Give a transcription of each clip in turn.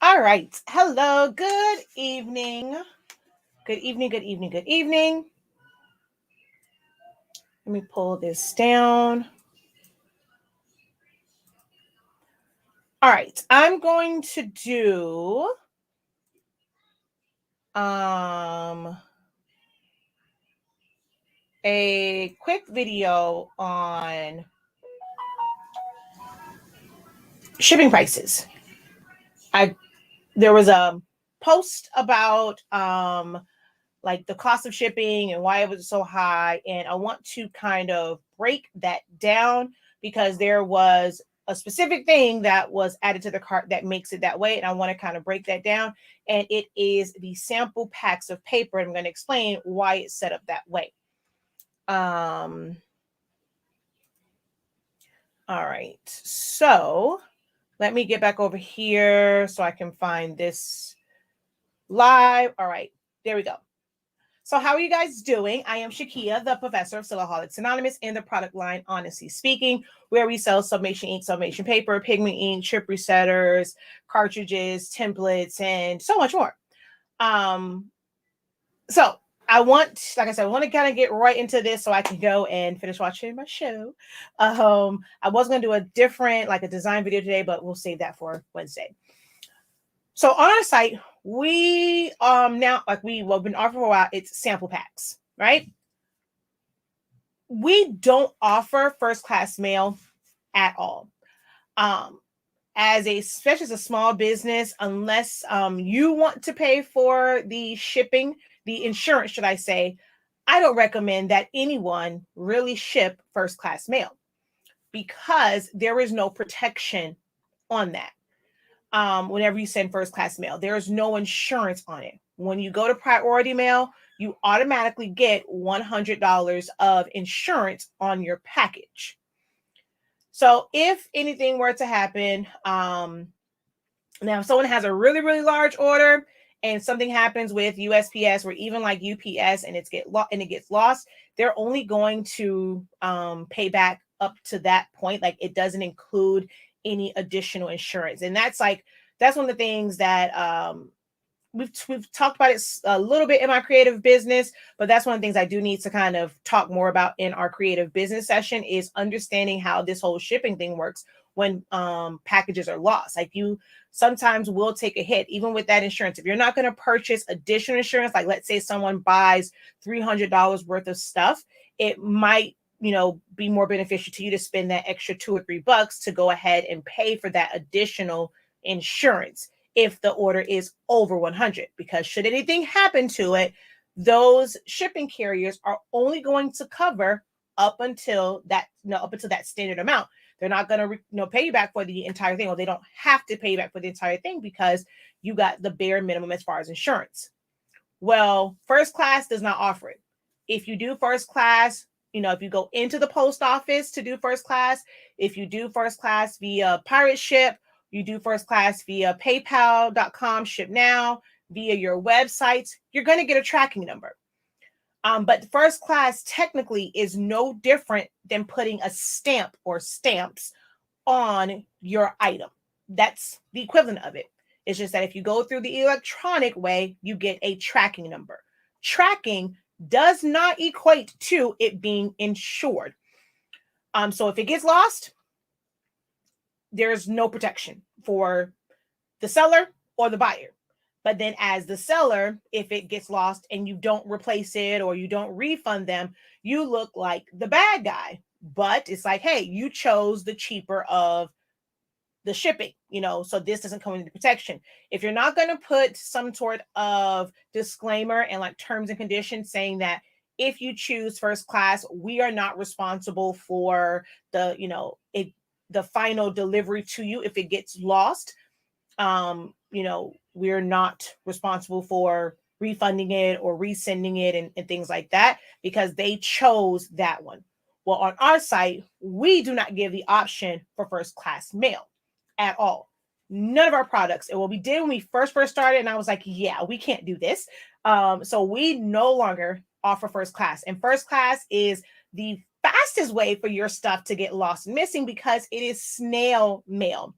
All right. Hello. Good evening. Good evening. Good evening. Good evening. Let me pull this down. All right. I'm going to do a quick video on shipping prices. There was a post about like the cost of shipping and why it was so high, and I want to kind of break that down because there was a specific thing that was added to the cart that makes it that way, and I want to kind of break that down. And it is the sample packs of paper, and I'm going to explain why it's set up that way. All right, so let me get back over here so I can find this live. All right, there we go. So how are you guys doing? I am Shakia, the professor of SILAHOLICS Anonymous in the product line Honestly Speaking, where we sell sublimation ink, sublimation paper, pigment ink, chip resetters, cartridges, templates, and so much more. So I want to kind of get right into this so I can go and finish watching my show. I was going to do a different, like a design video today, but we'll save that for Wednesday. So on our site, we now, like we've been offering for a while, it's sample packs, right? We don't offer first class mail at all. Especially as a small business, unless you want to pay for the shipping, the insurance, should I say, I don't recommend that anyone really ship first class mail because there is no protection on that. Whenever you send first class mail, there is no insurance on it. When you go to priority mail, you automatically get $100 of insurance on your package. So if anything were to happen, now if someone has a really, really large order and something happens with USPS or even like UPS and it gets lost, they're only going to pay back up to that point. Like it doesn't include any additional insurance. And that's one of the things that we've talked about it a little bit in my creative business, but that's one of the things I do need to kind of talk more about in our creative business session is understanding how this whole shipping thing works when packages are lost. Like you sometimes will take a hit, even with that insurance. If you're not going to purchase additional insurance, like let's say someone buys $300 worth of stuff, it might be more beneficial to you to spend that extra $2 or $3 to go ahead and pay for that additional insurance if the order is over 100, because should anything happen to it, those shipping carriers are only going to cover up until that standard amount. They're not going to pay you back for the entire thing, or they don't have to pay you back for the entire thing because you got the bare minimum as far as insurance. Well, first class does not offer it. If you do first class, if you go into the post office to do first class, if you do first class via pirate ship, you do first class via paypal.com, ship now, via your websites, you're going to get a tracking number. But first class technically is no different than putting a stamp or stamps on your item. That's the equivalent of it. It's just that if you go through the electronic way, you get a tracking number. Tracking does not equate to it being insured. So if it gets lost, there's no protection for the seller or the buyer. But then as the seller, if it gets lost and you don't replace it or you don't refund them, you look like the bad guy. But it's like, hey, you chose the cheaper of the shipping, so this doesn't come into protection. If you're not going to put some sort of disclaimer and like terms and conditions saying that if you choose first class, we are not responsible for the final delivery to you if it gets lost. We're not responsible for refunding it or resending it and things like that because they chose that one. Well, on our site, we do not give the option for first class mail at all. None of our products. And what we did when we first started, and I was like, yeah, we can't do this. So we no longer offer first class. And first class is the fastest way for your stuff to get lost and missing because it is snail mail.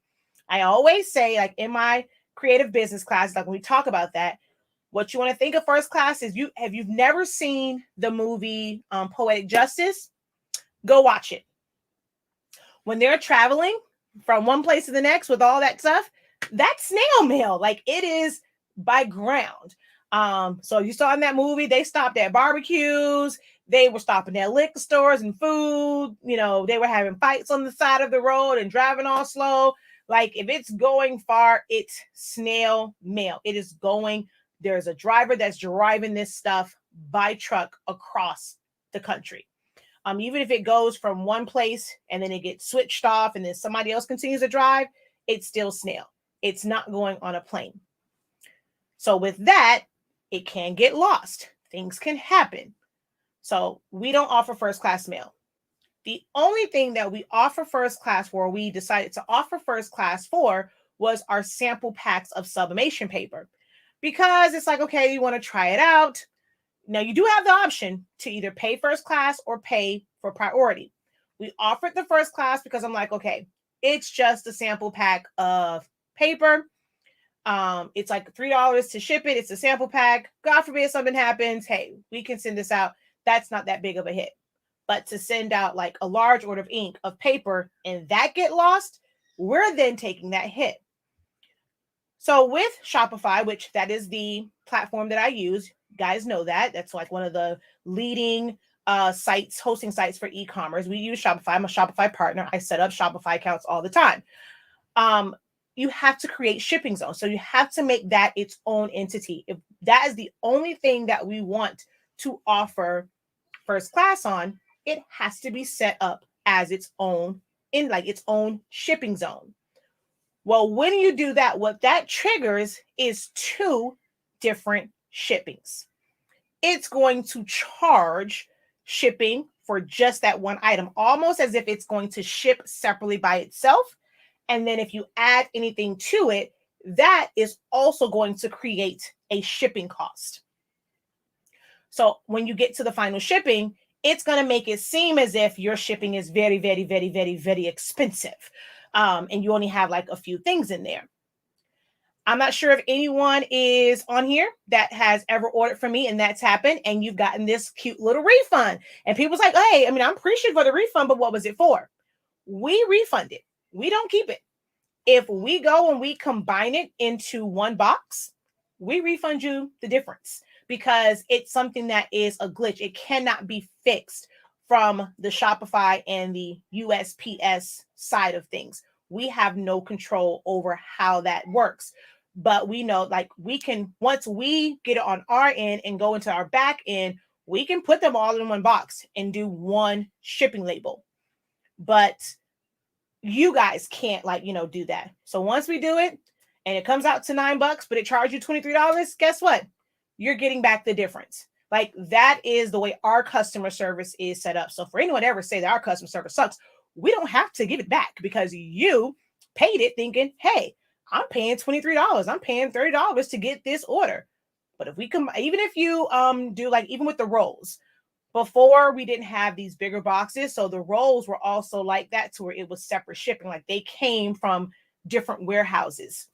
I always say, like in my creative business class, like when we talk about that, what you want to think of first class is you've never seen the movie Poetic Justice, go watch it. When they're traveling from one place to the next with all that stuff, that's snail mail. Like it is by ground. So you saw in that movie, they stopped at barbecues, they were stopping at liquor stores and food, they were having fights on the side of the road and driving all slow. Like if it's going far, it's snail mail. It is going, there's a driver that's driving this stuff by truck across the country. Even if it goes from one place and then it gets switched off and then somebody else continues to drive, it's still snail. It's not going on a plane. So with that, it can get lost. Things can happen. So we don't offer first class mail. The only thing that we offer first class for, we decided to offer first class for, was our sample packs of sublimation paper. Because it's like, okay, you want to try it out. Now, you do have the option to either pay first class or pay for priority. We offered the first class because I'm like, okay, it's just a sample pack of paper. It's like $3 to ship it. It's a sample pack. God forbid something happens. Hey, we can send this out. That's not that big of a hit. But to send out like a large order of ink, of paper, and that get lost, we're then taking that hit. So with Shopify, which that is the platform that I use, guys know that. That's like one of the leading sites, hosting sites for e-commerce. We use Shopify. I'm a Shopify partner. I set up Shopify accounts all the time. You have to create shipping zones. So you have to make that its own entity. If that is the only thing that we want to offer first class on, it has to be set up as its own, in like its own shipping zone. Well, when you do that, what that triggers is 2 different shippings. It's going to charge shipping for just that one item, almost as if it's going to ship separately by itself. And then if you add anything to it, that is also going to create a shipping cost. So when you get to the final shipping, it's going to make it seem as if your shipping is very, very, very, very, very expensive. And you only have like a few things in there. I'm not sure if anyone is on here that has ever ordered from me and that's happened and you've gotten this cute little refund. And people's like, hey, I'm appreciative for the refund, but what was it for? We refund it. We don't keep it. If we go and we combine it into one box, we refund you the difference because it's something that is a glitch. It cannot be fixed from the Shopify and the USPS side of things. We have no control over how that works. But we know, like, we can, once we get it on our end and go into our back end, we can put them all in one box and do one shipping label. But you guys can't, do that. So once we do it and it comes out to $9, but it charges you $23, guess what? You're getting back the difference. Like, that is the way our customer service is set up. So for anyone to ever say that our customer service sucks, we don't have to give it back because you paid it thinking, hey, I'm paying $23. I'm paying $30 to get this order. But if we come, even if you do even with the rolls, before we didn't have these bigger boxes. So the rolls were also like that to where it was separate shipping. Like they came from different warehouses.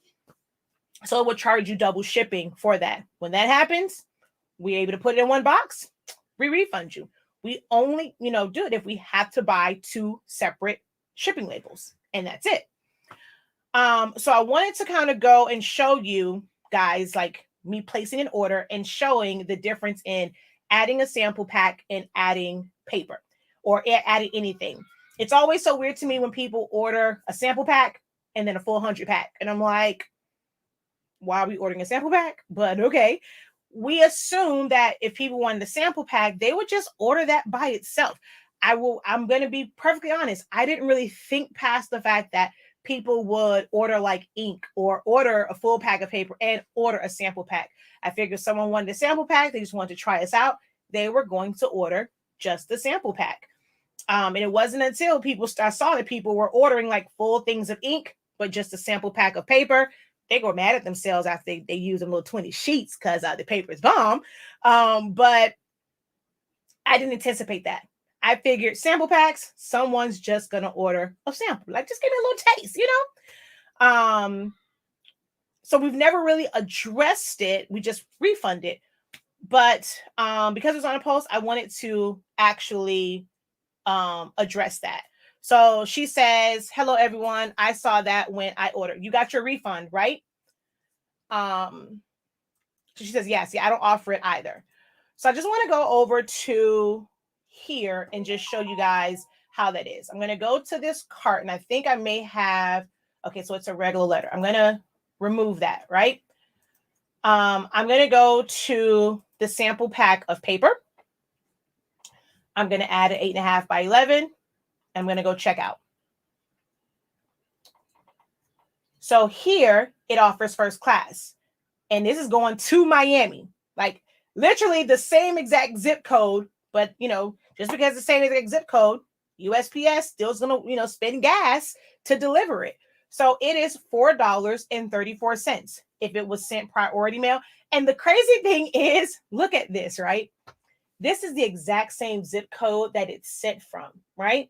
So it would charge you double shipping for that. When that happens, we're able to put it in one box, we refund you. We only, do it if we have to buy 2 separate shipping labels, and that's it. So I wanted to kind of go and show you guys, like me placing an order and showing the difference in adding a sample pack and adding paper or adding anything. It's always so weird to me when people order a sample pack and then a full 100 pack. And I'm like, why are we ordering a sample pack? But okay. We assume that if people wanted a sample pack, they would just order that by itself. I'm going to be perfectly honest. I didn't really think past the fact that people would order like ink or order a full pack of paper and order a sample pack. I figured someone wanted a sample pack. They just wanted to try us out. They were going to order just the sample pack. And it wasn't until I saw that people were ordering like full things of ink, but just a sample pack of paper. They were mad at themselves after they used them little 20 sheets because the paper is bomb. But I didn't anticipate that. I figured sample packs, someone's just going to order a sample. Like, just give me a little taste, So we've never really addressed it. We just refund it. But because it's on a post, I wanted to actually address that. So she says, hello, everyone. I saw that when I ordered. You got your refund, right? So she says, yes. Yeah, I don't offer it either. So I just want to go over to here and just show you guys how that is. I'm going to go to this cart, and I think I may have, okay, so it's a regular letter. I'm going to remove that, right? I'm going to go to the sample pack of paper. I'm going to add an 8.5 by 11. I'm going to go check out. So here it offers first class, and this is going to Miami, like literally the same exact zip code, but you know, just because it's the same exact zip code, USPS still is going to, you know, spend gas to deliver it. So it is $4.34 if it was sent priority mail. And the crazy thing is, look at this, right? This is the exact same zip code that it's sent from, right?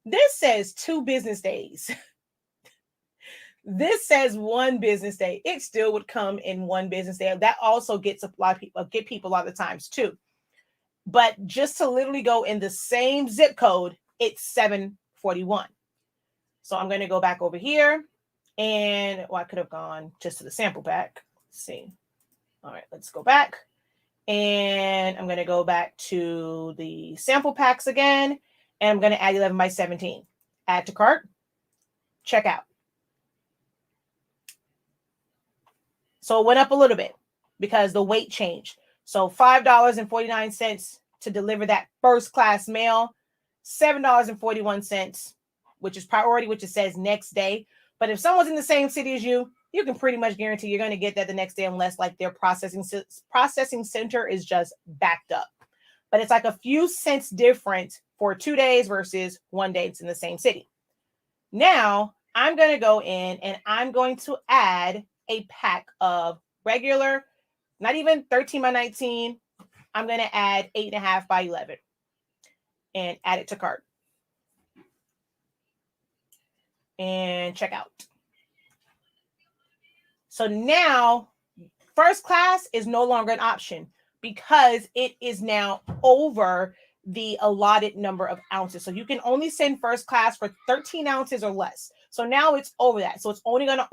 This says 2 business days. This says 1 business day. It still would come in 1 business day. That also gets a lot of people, get people a lot of times too. But just to literally go in the same zip code, it's 741. So I'm going to go back over here, and I could have gone just to the sample pack. Let's see. All right, let's go back. And I'm going to go back to the sample packs again, and I'm going to add 11 by 17. Add to cart. Check out. So it went up a little bit because the weight changed. So $5.49 to deliver that first class mail, $7.41, which is priority, which it says next day. But if someone's in the same city as you, you can pretty much guarantee you're going to get that the next day, unless like their processing center is just backed up. But it's like a few cents different for 2 days versus 1 day. It's in the same city. Now I'm going to go in and I'm going to add a pack of regular, not even 13 by 19. I'm going to add 8.5 by 11 and add it to cart and check out. So now first class is no longer an option because it is now over the allotted number of ounces. So you can only send first class for 13 ounces or less. So now it's over that. So it's only going to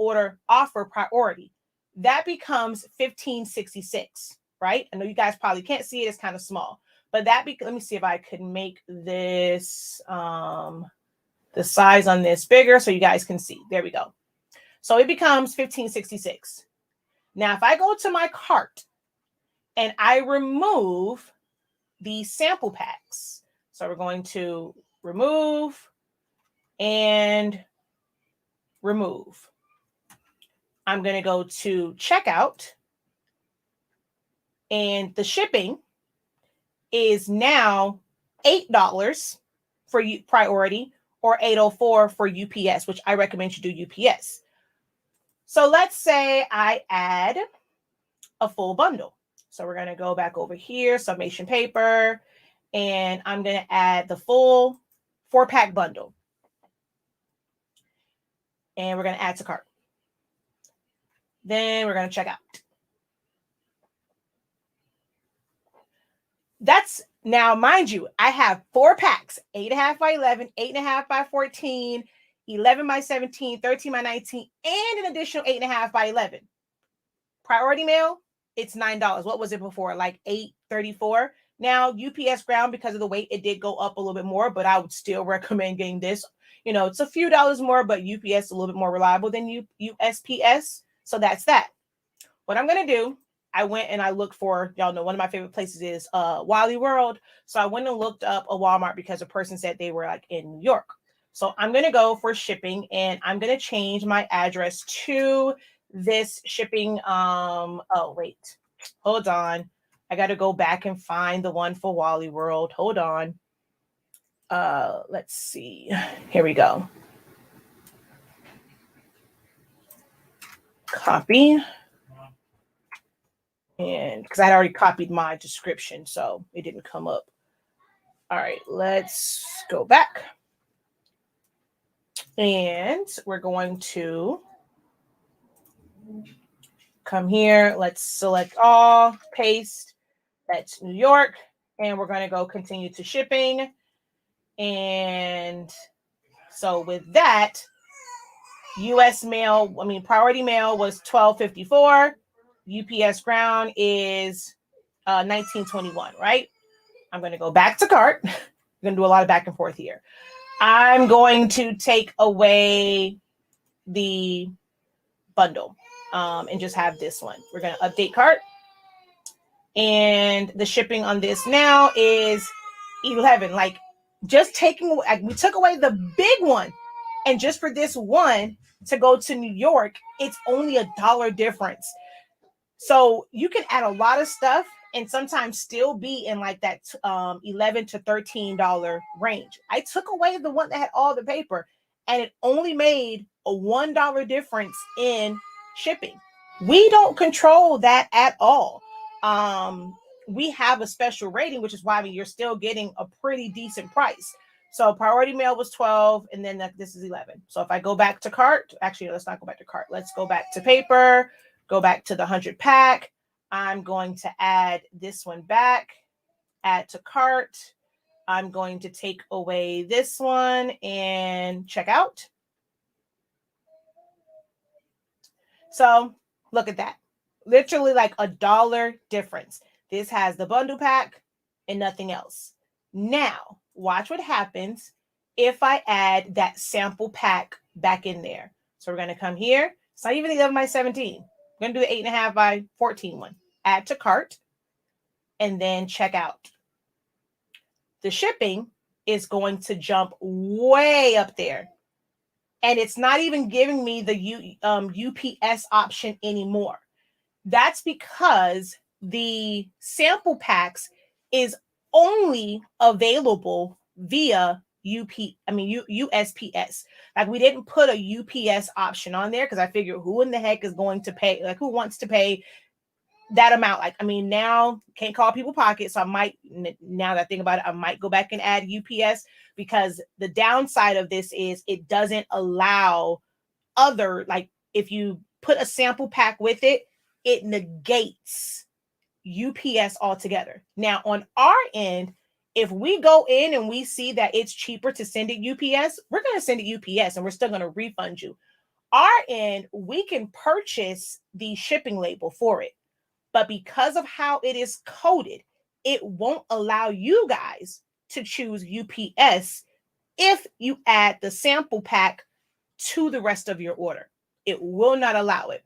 offer priority. That becomes $15.66, right? I know you guys probably can't see it. It's kind of small, but let me see if I could make this, the size on this bigger so you guys can see. There we go. So it becomes $15.66. Now, if I go to my cart and I remove the sample packs, so we're going to remove and remove. I'm going to go to checkout, and the shipping is now $8 for priority or $8.04 for UPS, which I recommend you do UPS. So let's say I add a full bundle. So we're going to go back over here, Sublimation paper, and I'm going to add the full 4-pack bundle. And we're going to add to cart. Then we're going to check out. That's now, mind you, I have 4 packs, 8.5 by 11, 8.5 by 14, 11 by 17, 13 by 19, and an additional 8.5 by 11. Priority mail, it's $9. What was it before? Like $8.34. Now, UPS ground, because of the weight, it did go up a little bit more, but I would still recommend getting this. You know, it's a few dollars more, but UPS is a little bit more reliable than USPS. So that's that. What I'm going to do, I went and I looked for, y'all know, one of my favorite places is Wally World. So I went and looked up a Walmart because a person said they were like in New York. So I'm going to go for shipping, and I'm going to change my address to this shipping. Oh, wait, hold on. I got to go back and find the one for Wally World. Hold on. Let's see. Here we go. Copy. And because I had already copied my description, so it didn't come up. All right, let's go back. And we're going to come here. Let's select all, paste. That's New York. And we're going to go continue to shipping. And so with that, US mail, priority mail was $12.54. UPS ground is $19.21, right? I'm going to go back to cart. I'm going to do a lot of back and forth here. I'm going to take away the bundle and just have this one. We're going to update cart. And the shipping on this now is 11. Like just we took away the big one. And just for this one to go to New York, it's only $1 difference. So you can add a lot of stuff and sometimes still be in like that $11 to $13 range. I took away the one that had all the paper and it only made a $1 difference in shipping. We don't control that at all. We have a special rating, which is why you're still getting a pretty decent price. So priority mail was 12 and then this is 11. So if I go back to cart, actually, let's not go back to cart. Let's go back to paper, go back to the 100 pack. I'm going to add this one back, add to cart. I'm going to take away this one and check out. So look at that. Literally like $1 difference. This has the bundle pack and nothing else. Now, watch what happens if I add that sample pack back in there. So we're going to come here. It's not even 11 by 17. We're going to do the 8.5 by 14 one. Add to cart and then check out. The shipping is going to jump way up there. And it's not even giving me the UPS option anymore. That's because the sample packs is only available via USPS. Like we didn't put a UPS option on there because I figured who in the heck is going to pay, like who wants to pay that amount? Like, now can't call people pocket. So I might, now that I think about it, I might go back and add UPS because the downside of this is it doesn't allow other, like if you put a sample pack with it, it negates UPS altogether. Now on our end, if we go in and we see that it's cheaper to send it UPS, we're going to send it UPS and we're still going to refund you. Our end, we can purchase the shipping label for it. But because of how it is coded, it won't allow you guys to choose UPS if you add the sample pack to the rest of your order. It will not allow it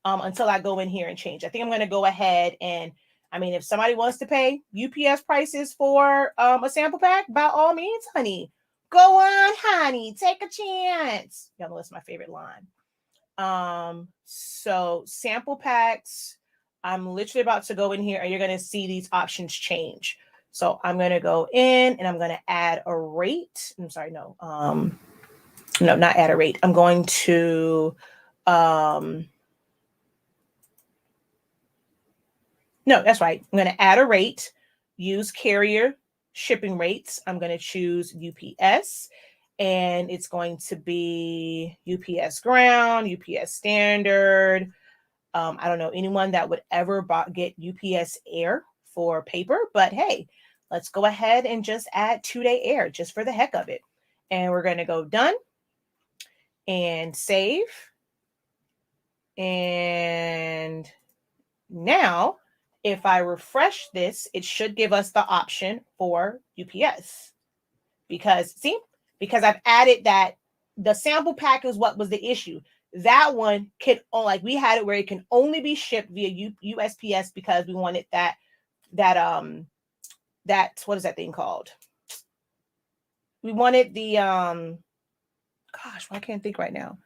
until I go in here and change. I think I'm going to go ahead and, if somebody wants to pay UPS prices for a sample pack, by all means, honey, go on, honey, take a chance. Y'all know that's my favorite line. So sample packs, I'm literally about to go in here and you're going to see these options change. So I'm going to go in and I'm going to add a rate. I'm sorry, no, not add a rate. I'm going to, no, that's right. I'm going to add a rate, use carrier shipping rates. I'm going to choose UPS and it's going to be UPS ground, UPS standard. I don't know anyone that would ever get UPS air for paper, but hey, let's go ahead and just add 2-day air just for the heck of it. And we're going to go done and save. And now if I refresh this, it should give us the option for UPS because I've added that the sample pack is what was the issue. That one can, like we had it where it can only be shipped via USPS because we wanted that what is that thing called? We wanted the, gosh, I can't think right now.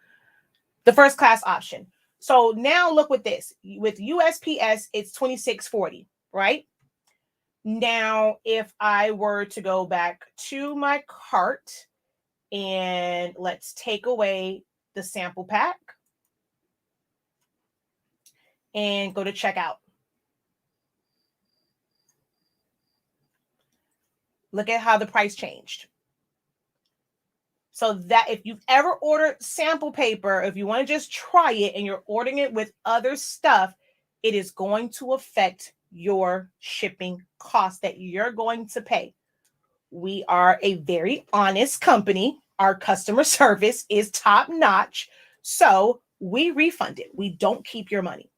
The first class option. So now look with this. With USPS, it's $26.40, right? Now, if I were to go back to my cart and let's take away the sample pack and go to checkout. Look at how the price changed. So that if you've ever ordered sample paper, if you want to just try it and you're ordering it with other stuff, it is going to affect your shipping cost that you're going to pay. We are a very honest company. Our customer service is top notch. So we refund it. We don't keep your money.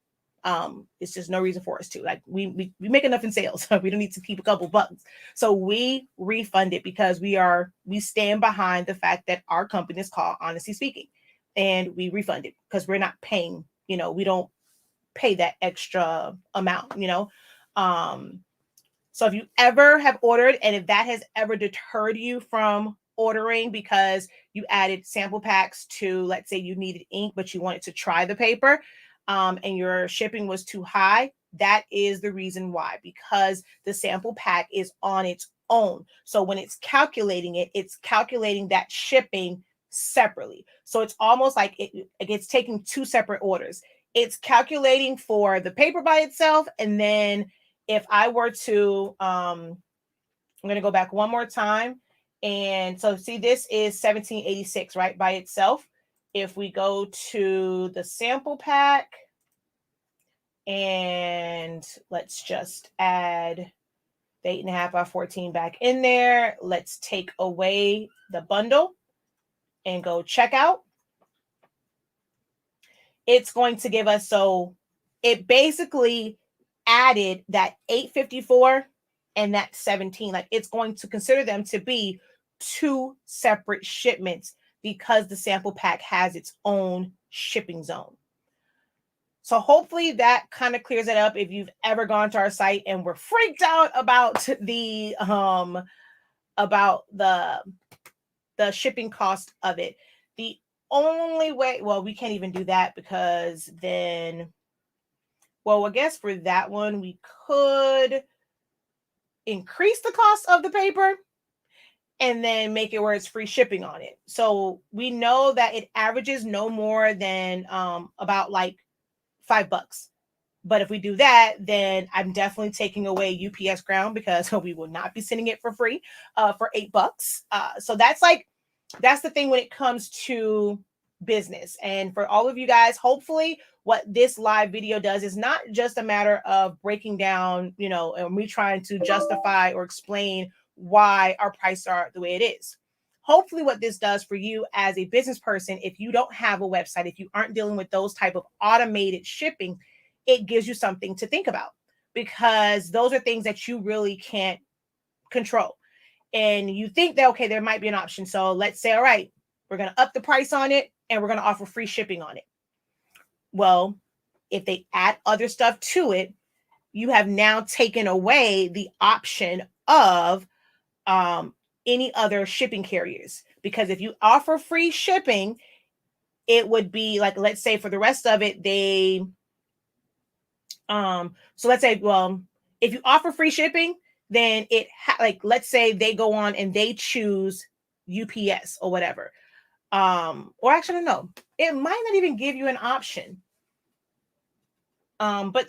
It's just no reason for us to. Like we make enough in sales. We don't need to keep a couple bucks. So we refund it because we stand behind the fact that our company is called Honesty Speaking, and we refund it because we're not paying, we don't pay that extra amount, So if you ever have ordered and if that has ever deterred you from ordering because you added sample packs to, let's say you needed ink, but you wanted to try the paper, and your shipping was too high, that is the reason why, because the sample pack is on its own. So when it's calculating it, it's calculating that shipping separately. So it's almost like it's taking two separate orders. It's calculating for the paper by itself, and then if I were to, I'm going to go back one more time. And so see, this is $17.86, right, by itself. If we go to the sample pack and let's just add the 8.5 by 14 back in there. Let's take away the bundle and go checkout. It's going to give us, so it basically added that $8.54 and that 17. Like it's going to consider them to be two separate shipments because the sample pack has its own shipping zone. So hopefully that kind of clears it up. If you've ever gone to our site and were freaked out about the shipping cost of it, the only way, well, we can't even do that because then, well, I guess for that one, we could increase the cost of the paper and then make it where it's free shipping on it. So we know that it averages no more than about like $5. But if we do that, then I'm definitely taking away UPS ground because we will not be sending it for free for $8. So that's the thing when it comes to business. And for all of you guys, hopefully what this live video does is not just a matter of breaking down, and me trying to justify or explain why our prices are the way it is. Hopefully what this does for you as a business person, if you don't have a website, if you aren't dealing with those type of automated shipping, it gives you something to think about because those are things that you really can't control. And you think that, okay, there might be an option. So let's say, all right, we're going to up the price on it and we're going to offer free shipping on it. Well, if they add other stuff to it, you have now taken away the option of any other shipping carriers. Because if you offer free shipping, it would be like, let's say for the rest of it, they, so let's say, well, if you offer free shipping, then it let's say they go on and they choose UPS or whatever. Or actually, no, it might not even give you an option. But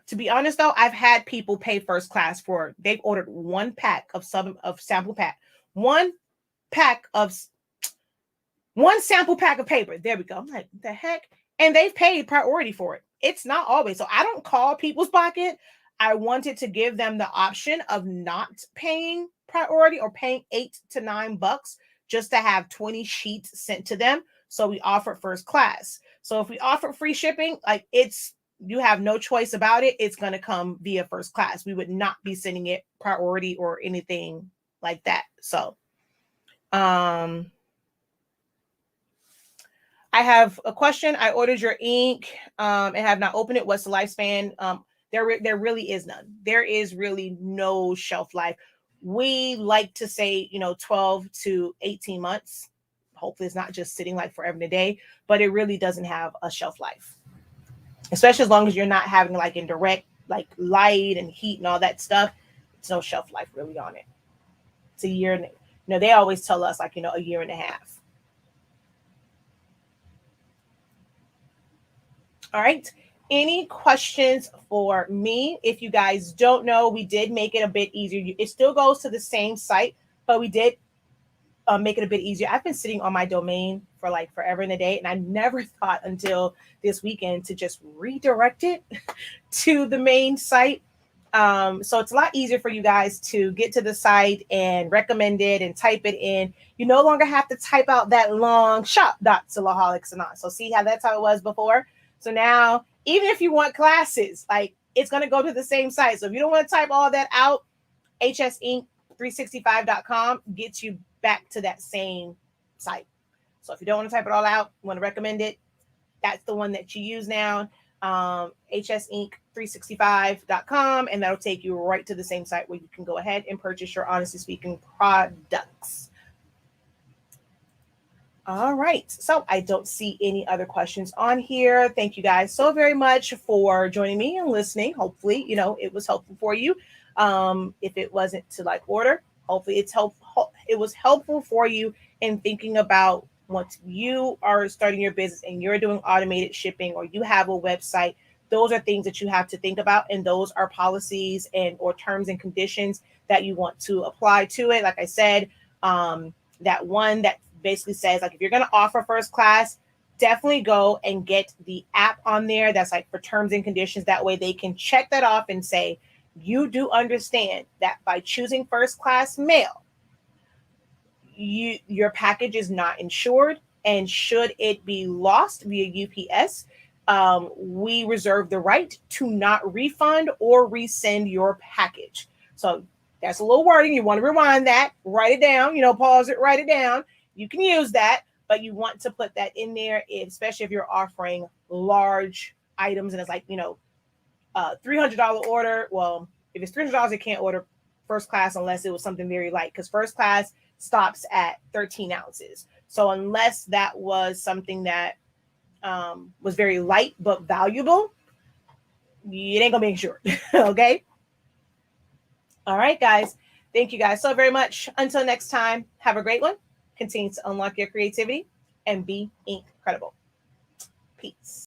to be honest though, I've had people pay first class they've ordered one pack of sample pack, one sample pack of paper. There we go. I'm like, what the heck? And they've paid priority for it. It's not always. So I don't call people's pocket. I wanted to give them the option of not paying priority or paying $8 to $9 just to have 20 sheets sent to them. So we offered first class. So if we offer free shipping, you have no choice about it. It's going to come via first class. We would not be sending it priority or anything like that. So, I have a question. I ordered your ink and have not opened it. What's the lifespan? There really is none. There is really no shelf life. We like to say, 12 to 18 months. Hopefully it's not just sitting like forever and a day, but it really doesn't have a shelf life. Especially as long as you're not having like indirect like light and heat and all that stuff. It's no shelf life really on it. It's a year. And, they always tell us like, a year and a half. All right. Any questions for me? If you guys don't know, we did make it a bit easier. It still goes to the same site, but we did make it a bit easier. I've been sitting on my domain for like forever and a day, and I never thought until this weekend to just redirect it to the main site. So it's a lot easier for you guys to get to the site and recommend it and type it in. You no longer have to type out that long shop.silaholics and on. So see how that's how it was before. So now, even if you want classes, like it's going to go to the same site. So if you don't want to type all that out, hsinkcreations.com gets you back to that same site. So if you don't want to type it all out, want to recommend it, that's the one that you use now. hsinkcreations.com, and that'll take you right to the same site where you can go ahead and purchase your Honestly Speaking products. All right, so I don't see any other questions on here. Thank you guys so very much for joining me and listening. Hopefully, it was helpful for you. If it wasn't to like order, hopefully it was helpful for you in thinking about once you are starting your business and you're doing automated shipping or you have a website. Those are things that you have to think about, and those are policies or terms and conditions that you want to apply to it. Like I said, that one that basically says, like, if you're going to offer first class, definitely go and get the app on there that's like for terms and conditions. That way they can check that off and say, you do understand that by choosing first class mail, your package is not insured, and should it be lost via UPS, we reserve the right to not refund or resend your package. So that's a little wording. You want to rewind that, write it down, pause it, write it down. You can use that, but you want to put that in there, especially if you're offering large items and it's like, $300 order. Well, if it's $300, you can't order first class unless it was something very light, because first class stops at 13 ounces. So unless that was something that was very light but valuable, it ain't gonna be insured. Okay. All right, guys. Thank you guys so very much. Until next time, have a great one. Continue to unlock your creativity and be incredible. Peace.